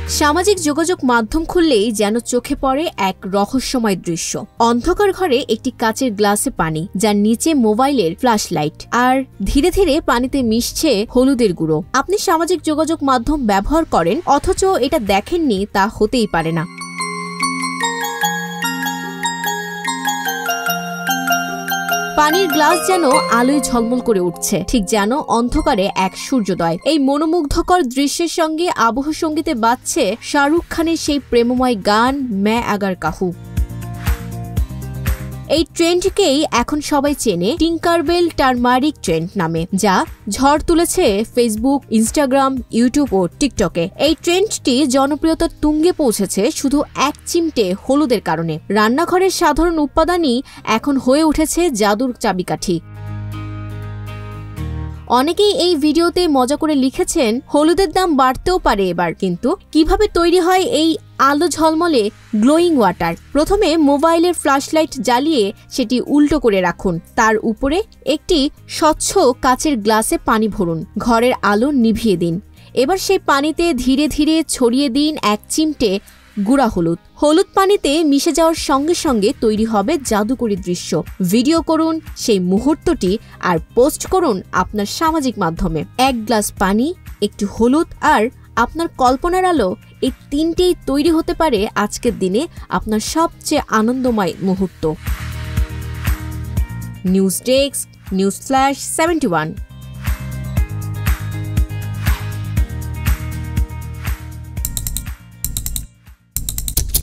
সামাজিক যোগাযোগ মাধ্যম খুললেই যেন চোখে পড়ে এক রহস্যময় দৃশ্য। অন্ধকার ঘরে একটি কাচের গ্লাসে পানি, যার নিচে মোবাইলের ফ্ল্যাশ লাইট, আর ধীরে ধীরে পানিতে মিশছে হলুদের গুঁড়ো। আপনি সামাজিক যোগাযোগ মাধ্যম ব্যবহার করেন, অথচ এটা দেখেননি, তা হতেই পারে না। পানির গ্লাস যেন আলোয় ঝলমল করে উঠছে, ঠিক যেন অন্ধকারে এক সূর্যোদয়। এই মনোমুগ্ধকর দৃশ্যের সঙ্গে আবহ সঙ্গীতে বাজছে শাহরুখ খানের সেই প্রেমময় গান मैं अगर कहूं। এই ট্রেন্ডকেই এখন সবাই চেনে টিঙ্কারবেল টারমারিক ট্রেন্ড নামে, যা ঝড় তুলেছে ফেসবুক, ইনস্টাগ্রাম, ইউটিউব ও টিকটকে। এই ট্রেন্ডটি জনপ্রিয়তার তুঙ্গে পৌঁছেছে শুধু এক চিমটে হলুদের কারণে। রান্নাঘরের সাধারণ উপাদানই এখন হয়ে উঠেছে জাদুর চাবিকাঠি। অনেকেই এই ভিডিওতে মজা করে লিখেছেন, হলুদের দাম বাড়তেও পারে এবার, কিন্তু কিভাবে তৈরি হয় এই আলো ঝলমলে গ্লোয়িং ওয়াটার? প্রথমে মোবাইলের ফ্ল্যাশলাইট জ্বালিয়ে সেটি উল্টো করে রাখুন। তার উপরে একটি স্বচ্ছ কাচের গ্লাসে পানি ভরুন। ঘরের আলো নিভিয়ে দিন। এবার সেই পানিতে ধীরে ধীরে ছড়িয়ে দিন এক চিমটে গুঁড়া হলুদ। হলুদ পানিতে মিশে যাওয়ার সঙ্গে সঙ্গে তৈরি হবে জাদুকরী দৃশ্য। ভিডিও করুন সেই মুহূর্তটি আর পোস্ট করুন আপনার সামাজিক মাধ্যমে। এক গ্লাস পানি, একটু হলুদ আর আপনার কল্পনার আলো, এই তিনটেই তৈরি হতে পারে আজকের দিনে আপনার সবচেয়ে আনন্দময় মুহূর্ত। News desk, news flash 71।